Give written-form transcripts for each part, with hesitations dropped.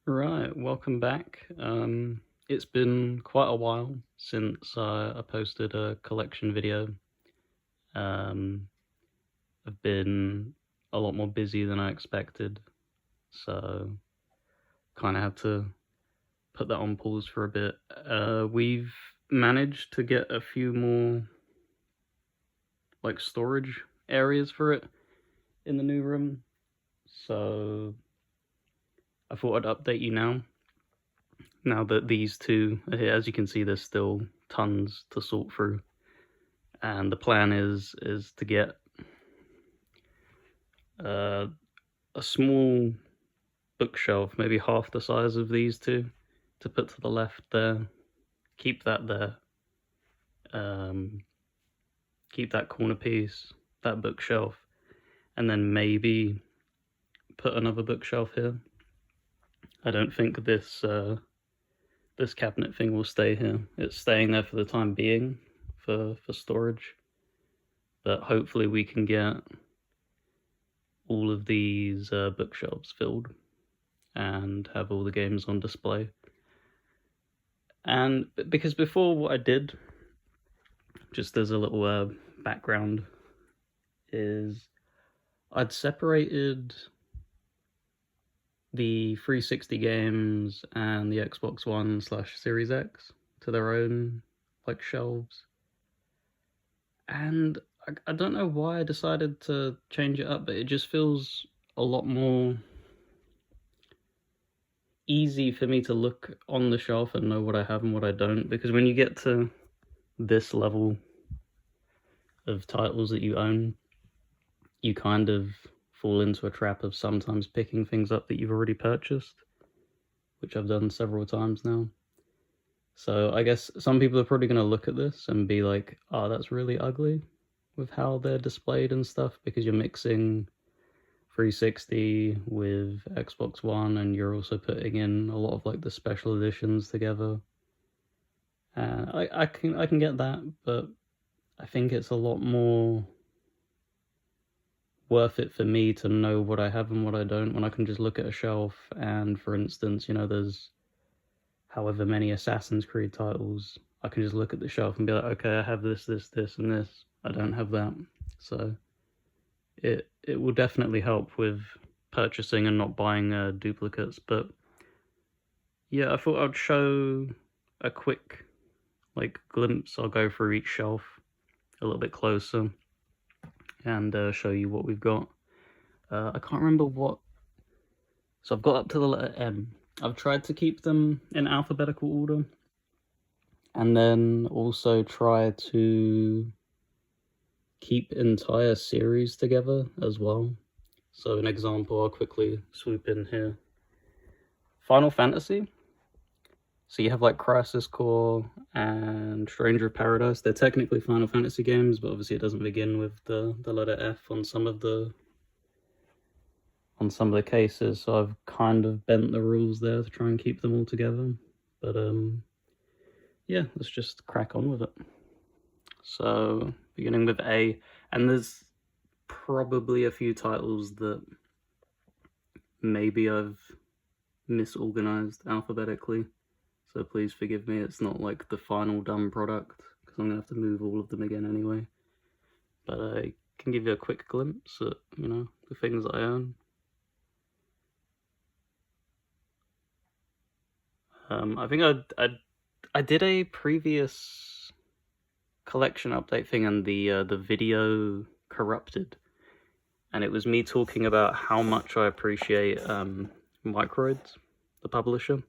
Right, welcome back. It's been quite a while since I posted a collection video. Um, I've been a lot more busy than I expected, so kind of had to put that on pause for a bit. We've managed to get a few more like storage areas for it in the new room, so I thought I'd update you now. Now that these two are here, as you can see, there's still tons to sort through. And the plan is to get uh, a small bookshelf, maybe half the size of these two, to put to the left there. Keep that there. Um, Keep that corner piece, that bookshelf, and then maybe put another bookshelf here. I don't think this cabinet thing will stay here. It's staying there for the time being, for storage. But hopefully we can get all of these bookshelves filled and have all the games on display. And because before, what I did, just as a little background, is I'd separated the 360 games and the Xbox One / Series X to their own like shelves. And I don't know why I decided to change it up, but it just feels a lot more easy for me to look on the shelf and know what I have and what I don't. Because when you get to this level of titles that you own, you kind of fall into a trap of sometimes picking things up that you've already purchased, which I've done several times now. So I guess some people are probably going to look at this and be like, oh, that's really ugly with how they're displayed and stuff, because you're mixing 360 with Xbox One and you're also putting in a lot of like the special editions together. I can get that, but I think it's a lot more worth it for me to know what I have and what I don't when I can just look at a shelf and, for instance, there's however many Assassin's Creed titles. I can just look at the shelf and be like, okay, I have this, this, this, and this. I don't have that. So it will definitely help with purchasing and not buying duplicates. But yeah, I thought I'd show a quick like glimpse. I'll go through each shelf a little bit closer and show you what we've got. I can't remember what. So I've got up to the letter M. I've tried to keep them in alphabetical order, and then also try to keep entire series together as well. So an example, I'll quickly swoop in here. Final Fantasy. So you have like Crisis Core and Stranger of Paradise. They're technically Final Fantasy games, but obviously it doesn't begin with the letter F on some of the cases. So I've kind of bent the rules there to try and keep them all together. But yeah, let's just crack on with it. So beginning with A, and there's probably a few titles that maybe I've misorganized alphabetically, so please forgive me. It's not like the final done product, because I'm gonna have to move all of them again anyway. But I can give you a quick glimpse at the things that I own. I think I did a previous collection update thing, and the video corrupted, and it was me talking about how much I appreciate Microids, the publisher,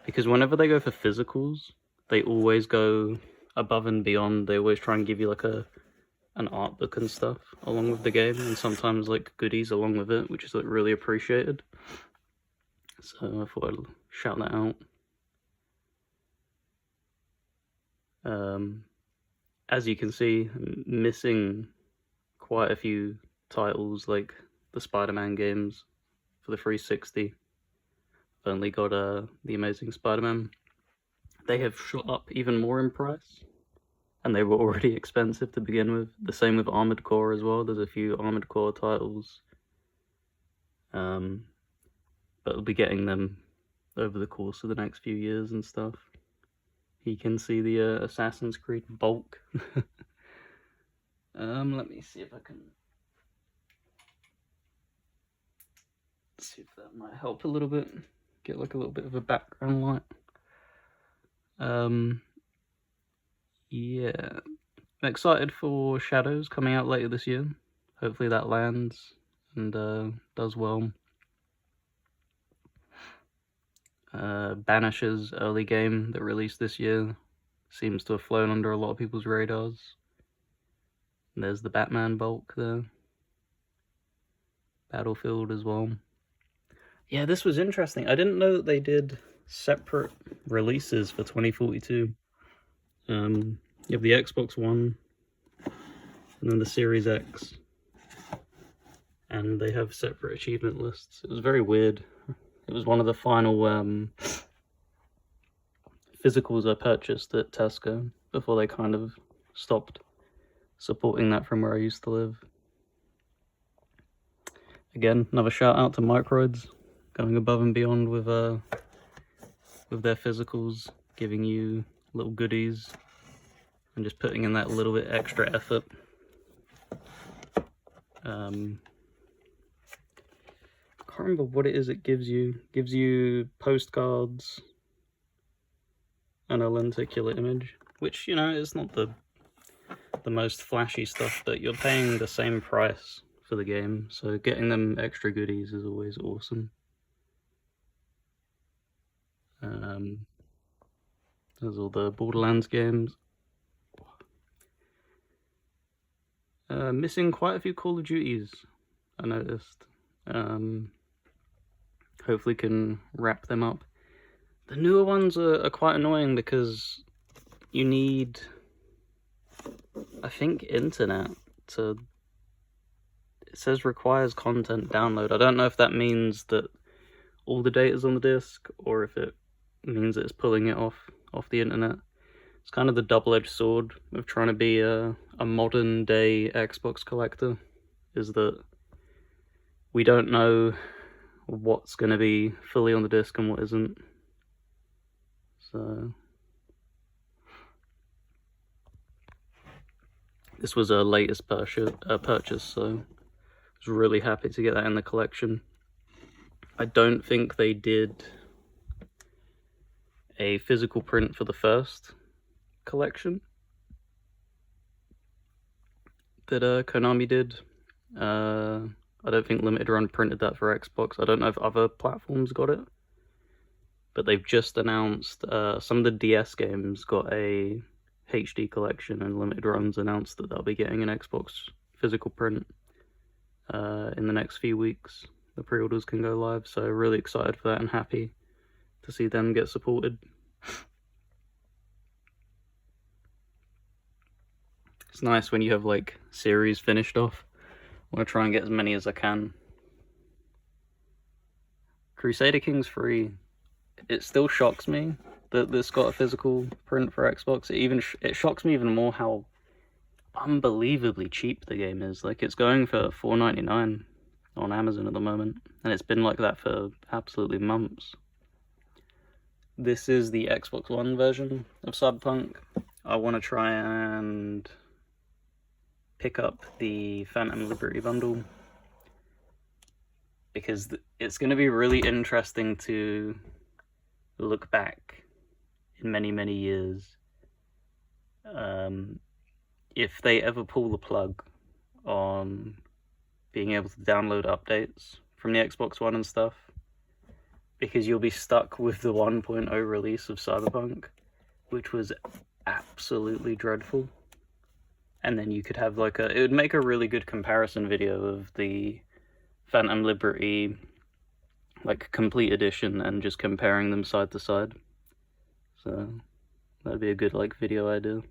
because whenever they go for physicals, they always go above and beyond. They always try and give you like an art book and stuff along with the game, and sometimes like goodies along with it, which is like really appreciated. So I thought I'd shout that out. As you can see, I'm missing quite a few titles like the Spider-Man games for the 360. I've only got the Amazing Spider-Man. They have shot up even more in price, and they were already expensive to begin with. The same with Armored Core as well. There's a few Armored Core titles, but we'll be getting them over the course of the next few years and stuff. He can see the Assassin's Creed bulk. Let me see if I can see if that might help a little bit. Get like a little bit of a background light. Yeah. I'm excited for Shadows coming out later this year. Hopefully that lands and does well. Banish's early game that released this year seems to have flown under a lot of people's radars. And there's the Batman bulk there. Battlefield as well. Yeah, this was interesting. I didn't know that they did separate releases for 2042. You have the Xbox One, and then the Series X, and they have separate achievement lists. It was very weird. It was one of the final physicals I purchased at Tesco before they kind of stopped supporting that from where I used to live. Again, another shout out to Microids, going above and beyond with their physicals, giving you little goodies and just putting in that little bit extra effort. I can't remember what it is it gives you. It gives you postcards and a lenticular image, which, you know, is not the most flashy stuff, but you're paying the same price for the game, so getting them extra goodies is always awesome. There's all the Borderlands games. Missing quite a few Call of Duties, I noticed. Hopefully can wrap them up. The newer ones are quite annoying because you need, I think, internet to... It says requires content download. I don't know if that means that all the data's on the disc, or if it means that it's pulling it off the internet. It's kind of the double-edged sword of trying to be a modern day Xbox collector, is that we don't know what's going to be fully on the disc and what isn't. So this was a latest purchase, so I was really happy to get that in the collection. I don't think they did a physical print for the first collection that Konami did. I don't think Limited Run printed that for Xbox. I don't know if other platforms got it, but they've just announced some of the DS games got a HD collection, and Limited Run's announced that they'll be getting an Xbox physical print in the next few weeks. The pre-orders can go live, so really excited for that and happy to see them get supported. It's nice when you have like series finished off. I want to try and get as many as I can. Crusader Kings 3, it still shocks me that this got a physical print for Xbox. It shocks me even more how unbelievably cheap the game is. Like, it's going for $4.99 on Amazon at the moment, and it's been like that for absolutely months. This is the Xbox One version of Cyberpunk. I want to try and pick up the Phantom Liberty bundle, because it's going to be really interesting to look back in many, many years if they ever pull the plug on being able to download updates from the Xbox One and stuff, because you'll be stuck with the 1.0 release of Cyberpunk, which was absolutely dreadful. And then you could have like it would make a really good comparison video of the Phantom Liberty like complete edition and just comparing them side to side. So that'd be a good like video idea.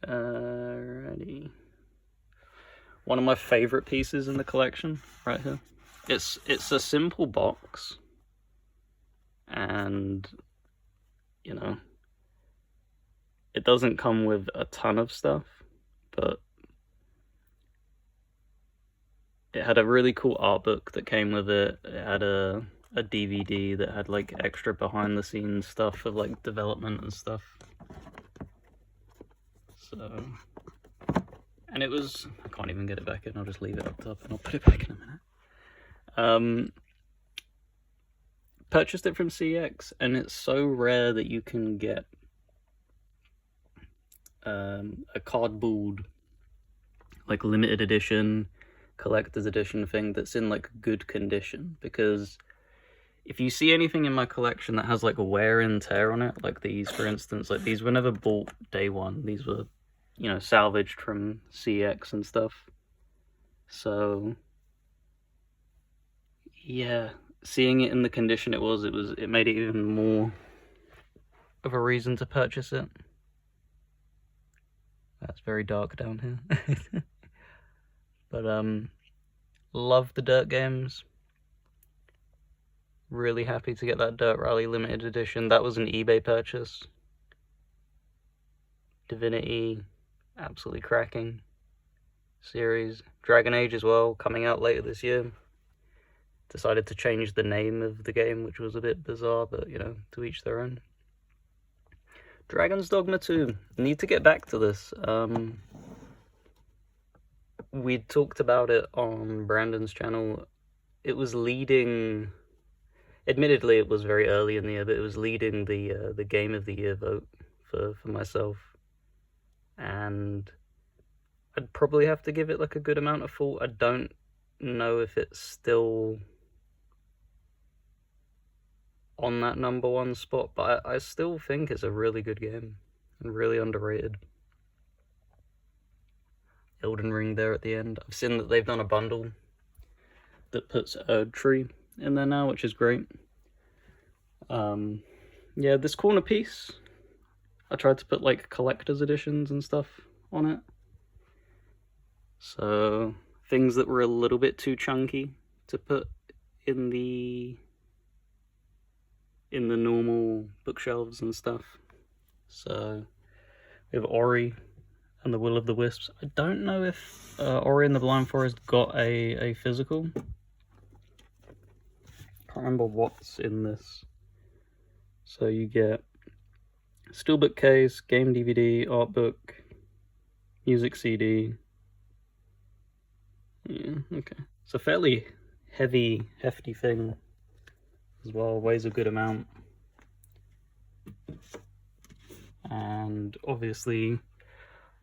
Alrighty. One of my favorite pieces in the collection right here. It's a simple box, and you know, it doesn't come with a ton of stuff, but it had a really cool art book that came with it. It had a DVD that had like extra behind the scenes stuff of like development and stuff. So, and it was, I can't even get it back in, I'll just leave it up top and I'll put it back in a minute. Purchased it from CX, and it's so rare that you can get a cardboard, like limited edition, collector's edition thing that's in like good condition, because if you see anything in my collection that has like wear and tear on it, like these for instance, like these were never bought day one, these were, you know, salvaged from CX and stuff. So yeah, seeing it in the condition it made it even more of a reason to purchase it. That's very dark down here. But love the Dirt games. Really happy to get that Dirt Rally limited edition. That was an eBay purchase. Divinity, absolutely cracking series. Dragon Age as well, coming out later this year. Decided to change the name of the game, which was a bit bizarre, but you know, to each their own. Dragon's Dogma 2. Need to get back to this. We talked about it on Brandon's channel. It was leading, admittedly it was very early in the year, but it was leading the Game of the Year vote for myself. And I'd probably have to give it like a good amount of thought. I don't know if it's still on that #1 spot, but I still think it's a really good game and really underrated. Elden Ring there at the end. I've seen that they've done a bundle that puts Erdtree in there now, which is great. Yeah, this corner piece, I tried to put like collector's editions and stuff on it. So things that were a little bit too chunky to put in the normal bookshelves and stuff. So we have Ori and the Will of the Wisps. I don't know if Ori and the Blind Forest got a physical. Can't remember what's in this. So you get steelbook case, game DVD, art book, music CD. Yeah, okay. It's a fairly hefty thing as well, weighs a good amount. And obviously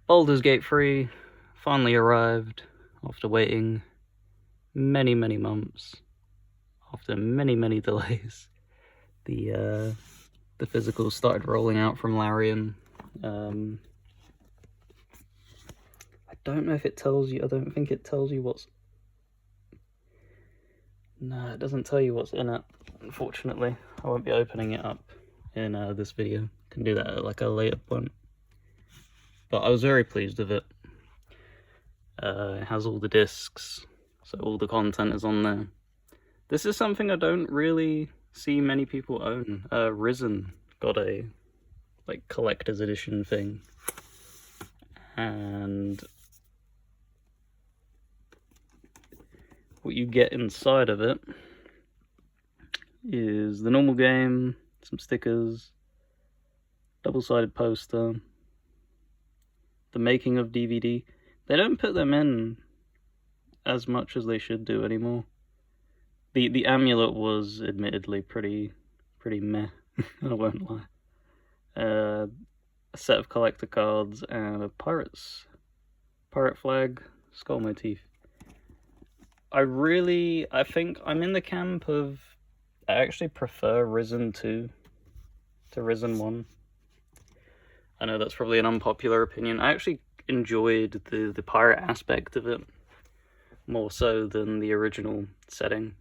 Baldur's Gate 3 finally arrived after waiting many months, after many delays. The physicals started rolling out from Larian. I don't know if it tells you, I don't think it tells you what's... No, it doesn't tell you what's in it, unfortunately. I won't be opening it up in this video. Can do that at like a later point. But I was very pleased with it. It has all the discs, so all the content is on there. This is something I don't really see many people own. Risen got a like collector's edition thing, and what you get inside of it is the normal game, some stickers, double-sided poster, the making of DVD. They don't put them in as much as they should do anymore. The amulet was admittedly pretty meh, I won't lie. A set of collector cards and a pirate flag, skull motif. I think I'm in the camp of, I actually prefer Risen 2 to Risen 1. I know that's probably an unpopular opinion. I actually enjoyed the pirate aspect of it more so than the original setting.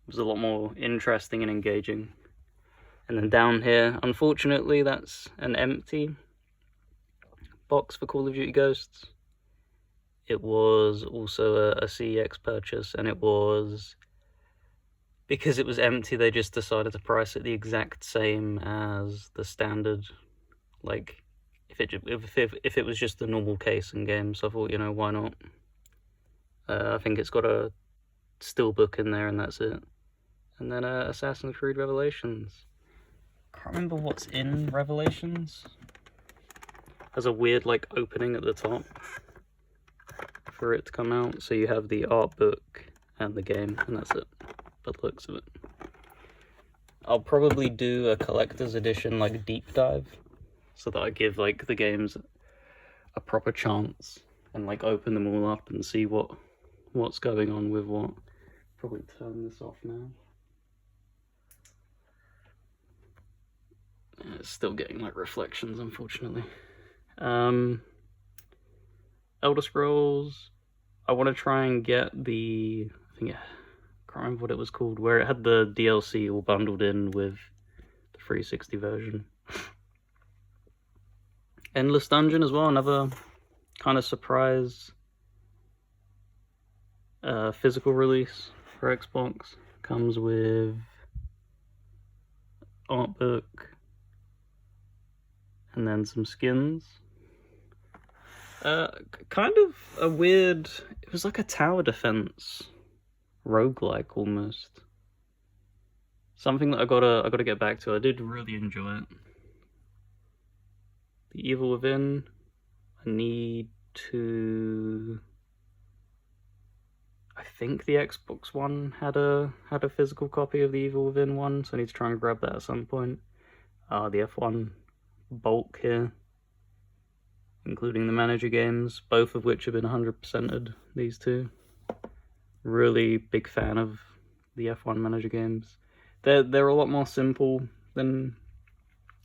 It was a lot more interesting and engaging. And then down here, unfortunately, that's an empty box for Call of Duty Ghosts. It was also a CEX purchase, and it was, because it was empty, they just decided to price it the exact same as the standard, like, if it was just the normal case and game. So I thought, you know, why not? I think it's got a steelbook in there and that's it. And then Assassin's Creed Revelations. Can't remember what's in Revelations. Has a weird like opening at the top for it to come out. So you have the art book and the game, and that's it. By the looks of it. I'll probably do a collector's edition like deep dive, so that I give like the games a proper chance and like open them all up and see what's going on with what. Probably turn this off now. It's still getting like reflections, unfortunately. Elder Scrolls. I want to try and get the, I can't remember what it was called, where it had the DLC all bundled in with the 360 version. Endless Dungeon as well, another kind of surprise physical release for Xbox. Comes with art book and then some skins. Kind of a weird, it was like a tower defense roguelike almost. Something that I gotta get back to. I did really enjoy it. The Evil Within. I need to, I think the Xbox One had a physical copy of the Evil Within one, so I need to try and grab that at some point. The F1 bulk here, including the manager games, both of which have been 100%ed, these two. Really big fan of the F1 manager games. They're a lot more simple than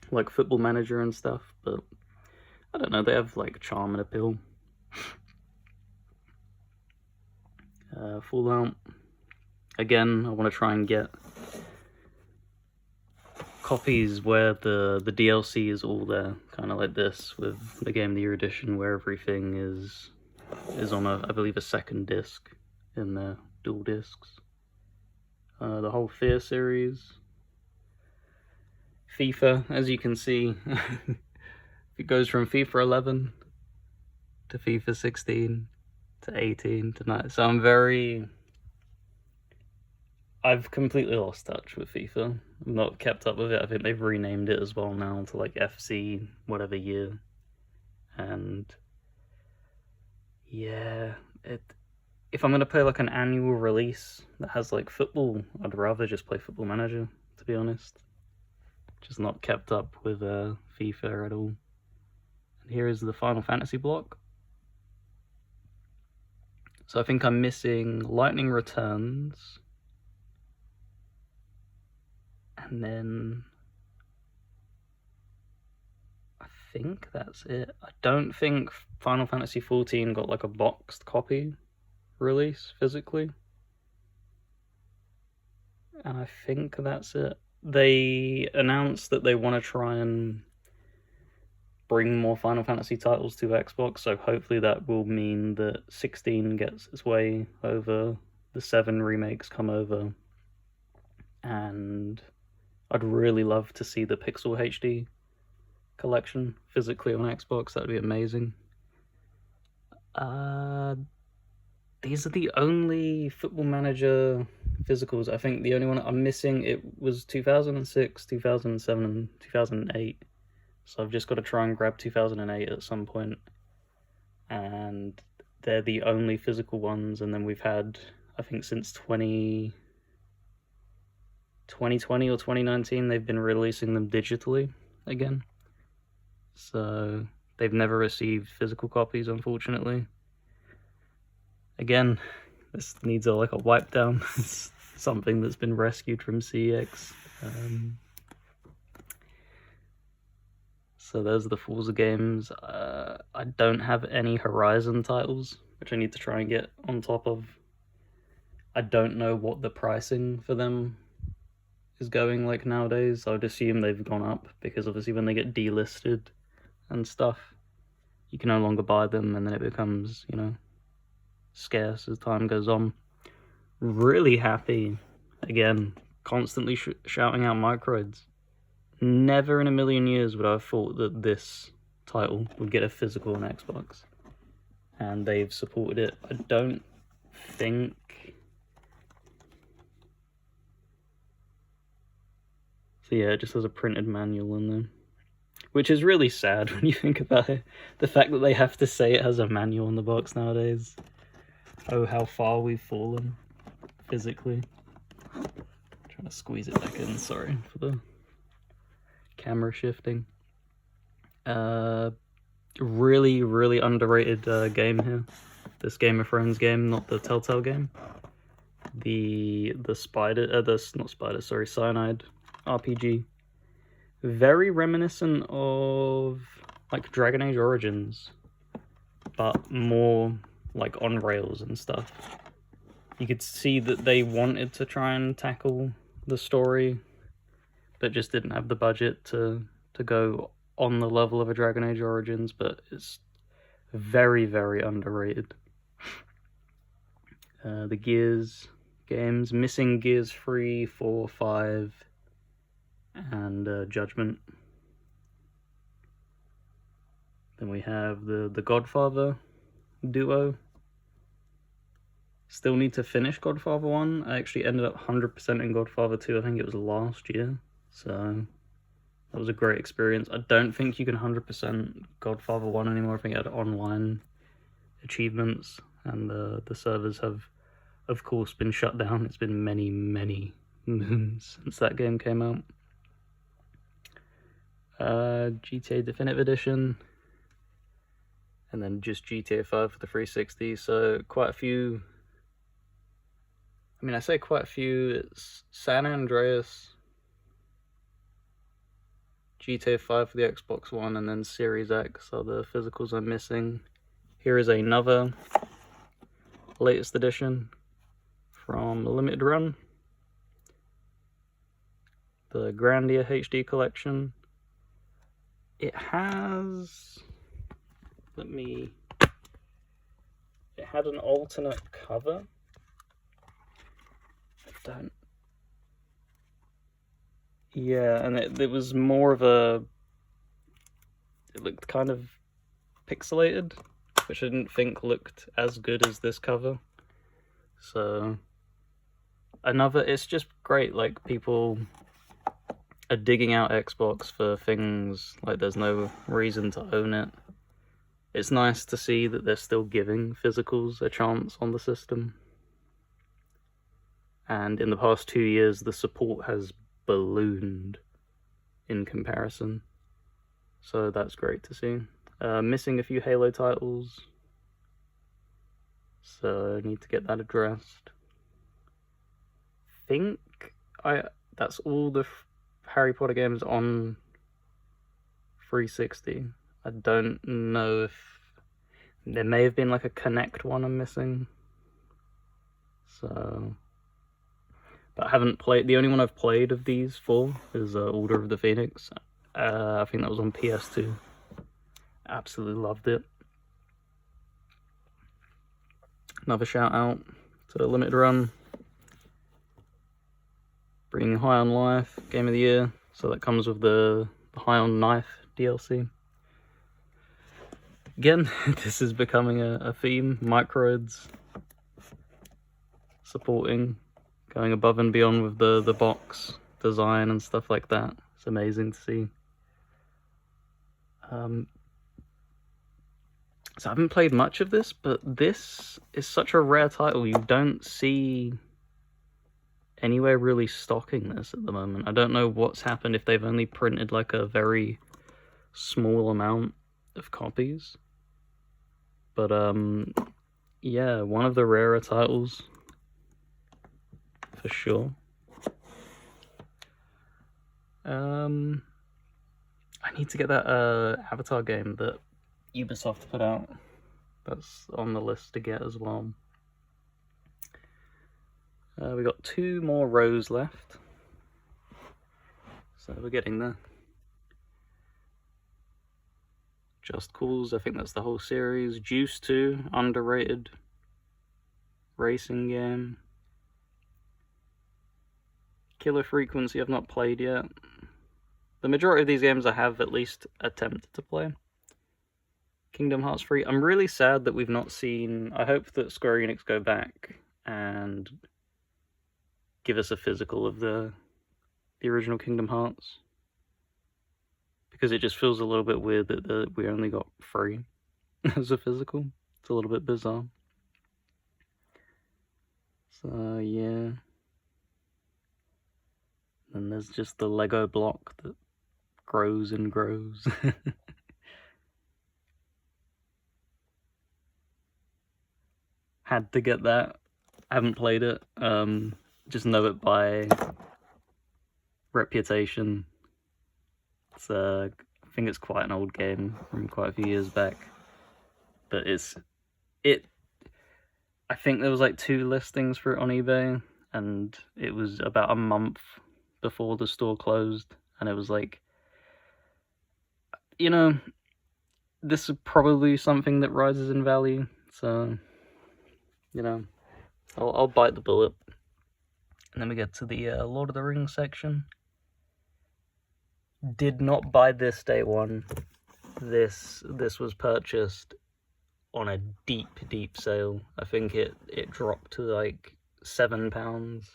like Football Manager and stuff, but I don't know, they have like charm and appeal. Fallout. Again, I want to try and get copies where the DLC is all there, kind of like this with the Game of the Year edition, where everything is on I believe a second disc in the dual discs. The whole Fear series. FIFA, as you can see, it goes from FIFA 11 to FIFA 16 to 18 to 9. So I've completely lost touch with FIFA. I'm not kept up with it. I think they've renamed it as well now to like FC whatever year. And yeah, if I'm gonna play like an annual release that has like football, I'd rather just play Football Manager, to be honest. Just not kept up with FIFA at all. And here is the Final Fantasy block. So I think I'm missing Lightning Returns. And then I think that's it. I don't think Final Fantasy XIV got like a boxed copy release physically. And I think that's it. They announced that they want to try and bring more Final Fantasy titles to Xbox, so hopefully that will mean that 16 gets its way over, the 7 remakes come over, and I'd really love to see the Pixel HD collection physically on Xbox. That would be amazing. These are the only Football Manager physicals. I think the only one I'm missing, it was 2006, 2007, and 2008. So I've just got to try and grab 2008 at some point. And they're the only physical ones. And then we've had, I think since 2020 or 2019, they've been releasing them digitally again. So they've never received physical copies, unfortunately. Again, this needs like a wipe down. It's something that's been rescued from CEX. So those are the Forza games. I don't have any Horizon titles, which I need to try and get on top of. I don't know what the pricing for them is going like nowadays. I would assume they've gone up, because obviously when they get delisted and stuff, you can no longer buy them, and then it becomes, scarce as time goes on. Really happy, again, constantly shouting out Microids. Never in a million years would I have thought that this title would get a physical on Xbox, and they've supported it. I don't think so. Yeah, it just has a printed manual in there, which is really sad when you think about it. The fact that they have to say it has a manual in the box nowadays. Oh, how far we've fallen physically. Trying to squeeze it back in, sorry for the camera shifting. Really, really underrated game here. This Game of Thrones game, not the Telltale game. The Cyanide RPG. Very reminiscent of like Dragon Age Origins, but more like on rails and stuff. You could see that they wanted to try and tackle the story, but just didn't have the budget to go on the level of a Dragon Age Origins, but it's very, very underrated. The Gears games, missing Gears 3, 4, 5, and Judgment. Then we have the Godfather duo. Still need to finish Godfather 1. I actually ended up 100% in Godfather 2, I think it was last year. So that was a great experience. I don't think you can 100% Godfather 1 anymore. I think it had online achievements, and the servers have, of course, been shut down. It's been many, many moons since that game came out. GTA Definitive Edition, and then just GTA 5 for the 360. So quite a few. I mean, I say quite a few. It's San Andreas, GTA 5 for the Xbox One, and then Series X are the physicals I'm missing. Here is another latest edition from Limited Run, the Grandia HD collection. It has, it had an alternate cover. Yeah, and it was more of a, it looked kind of pixelated, which I didn't think looked as good as this cover. So it's just great, like, people are digging out Xbox for things like there's no reason to own it. It's nice to see that they're still giving physicals a chance on the system. And in the past 2 years, the support has ballooned in comparison. So that's great to see. Missing a few Halo titles, so I need to get that addressed. That's all the Harry Potter games on 360. I don't know if there may have been like a Connect one I'm missing. So, but I haven't played. The only one I've played of these 4 is Order of the Phoenix. I think that was on PS2. Absolutely loved it. Another shout out to Limited Run, bringing High on Life Game of the Year. So that comes with the High on Knife DLC. Again, this is becoming a theme. Microids supporting, going above and beyond with the box design and stuff like that. It's amazing to see. So I haven't played much of this, but this is such a rare title. You don't see anywhere really stocking this at the moment. I don't know what's happened, if they've only printed like a very small amount of copies. But yeah, one of the rarer titles for sure. I need to get that Avatar game that Ubisoft put out. That's on the list to get as well. We got 2 more rows left, so we're getting there. Just Cause, I think that's the whole series. Juice 2, underrated racing game. Killer Frequency, I've not played yet. The majority of these games I have at least attempted to play. Kingdom Hearts 3. I'm really sad that we've not seen... I hope that Square Enix go back and give us a physical of the original Kingdom Hearts. Because it just feels a little bit weird that we only got 3 as a physical. It's a little bit bizarre. So, yeah. And there's just the Lego block that grows and grows. Had to get that. Haven't played it. Just know it by reputation. It's I think it's quite an old game from quite a few years back. But I think there was like 2 listings for it on eBay, and it was about a month before the store closed, and it was like, you know, this is probably something that rises in value, so, you know, I'll bite the bullet. And then we get to the Lord of the Rings section. Did not buy this day one. This was purchased on a deep sale. I think it dropped to like £7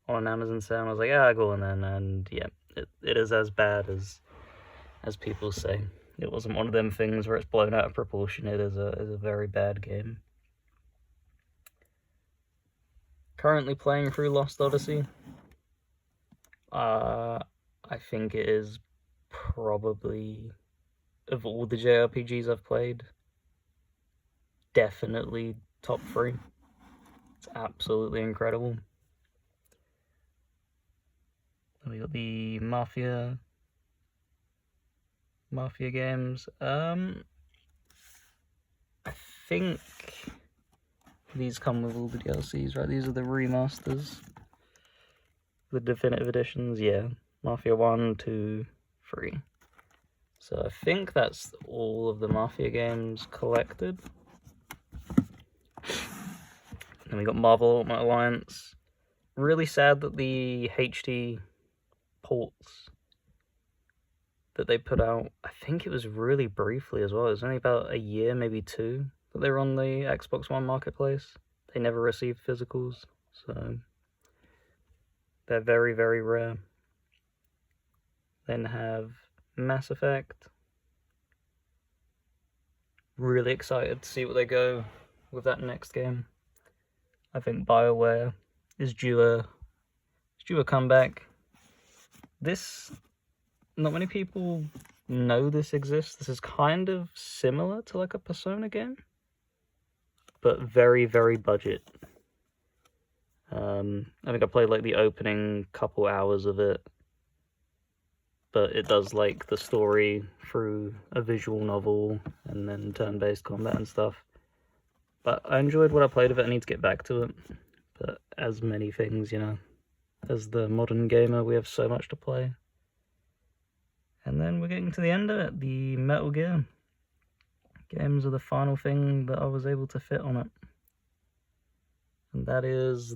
on an Amazon sale. I was like, yeah, go on then. And yeah, it is as bad as people say. It wasn't one of them things where it's blown out of proportion. It is a very bad game. Currently playing through Lost Odyssey. I think it is probably, of all the JRPGs I've played, definitely top 3. It's absolutely incredible. We got the Mafia games. I think these come with all the DLCs, right? These are the remasters. The definitive editions, yeah. Mafia 1, 2, 3. So I think that's all of the Mafia games collected. Then we got Marvel Ultimate Alliance. Really sad that the HD ports that they put out, I think it was really briefly as well. It was only about a year, maybe 2, that they were on the Xbox One marketplace. They never received physicals, so they're very, very rare. Then have Mass Effect. Really excited to see what they go with that next game. I think BioWare is due a comeback. This, not many people know this exists. This is kind of similar to like a Persona game, but very, very budget. I think I played like the opening couple hours of it, but it does like the story through a visual novel and then turn-based combat and stuff. But I enjoyed what I played of it. I need to get back to it. But as many things, you know, as the modern gamer, we have so much to play. And then we're getting to the end of it. The Metal Gear games are the final thing that I was able to fit on it. And that is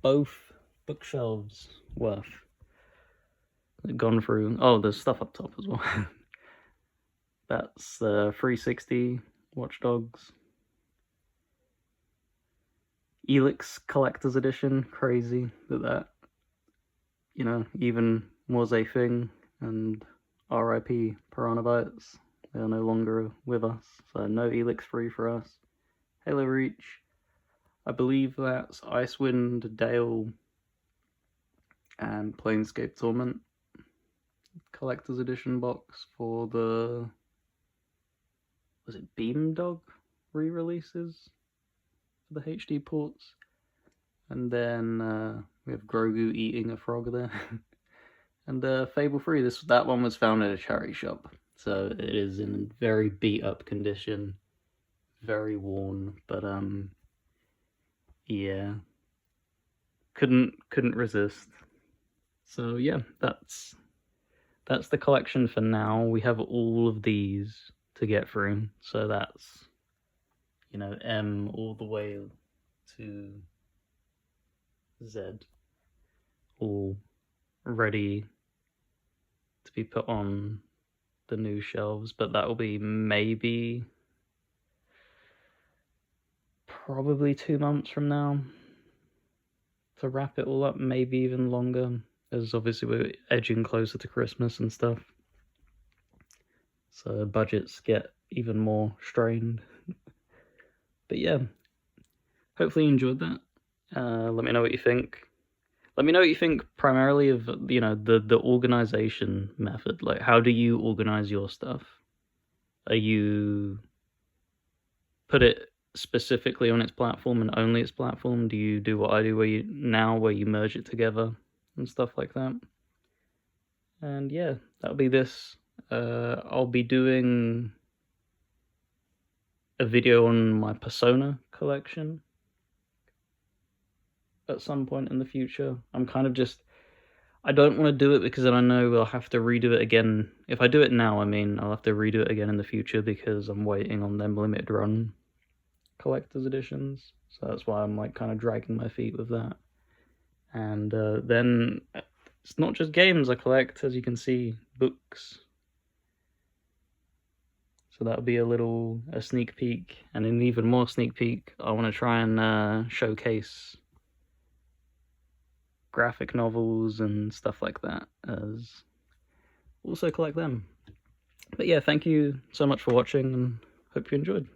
both bookshelves worth. Gone through... Oh, there's stuff up top as well. That's the 360 Watch Dogs. Elix Collector's Edition. Crazy that, you know, even was a thing. And RIP Piranha Bytes. They are no longer with us. So no Elix 3 for us. Halo Reach. I believe that's Icewind Dale and Planescape Torment Collector's Edition box for the... Was it Beamdog re-releases for the HD ports? And then we have Grogu eating a frog there. And Fable 3, that one was found at a charity shop. So it is in very beat up condition. Very worn, but yeah. Couldn't resist. So yeah, that's the collection for now. We have all of these to get through. So that's, you know, M all the way to Z. All ready to be put on the new shelves, but that will be maybe probably 2 months from now to wrap it all up, maybe even longer, as obviously we're edging closer to Christmas and stuff. So budgets get even more strained. But yeah, hopefully you enjoyed that. Let me know what you think. Let me know what you think primarily of, you know, the organization method. Like, how do you organize your stuff? Are you put it specifically on its platform and only its platform? Do you do what I do where you merge it together and stuff like that? And yeah, that'll be this. I'll be doing a video on my Persona collection at some point in the future. I'm kind of just, I don't want to do it because then I know I'll have to redo it again. If I do it now, I mean, I'll have to redo it again in the future because I'm waiting on them limited run collector's editions. So that's why I'm like kind of dragging my feet with that. And then it's not just games I collect, as you can see, books. So that'll be a sneak peek, and an even more sneak peek, I want to try and showcase graphic novels and stuff like that, as also collect them. But yeah, thank you so much for watching, and hope you enjoyed.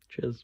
Cheers.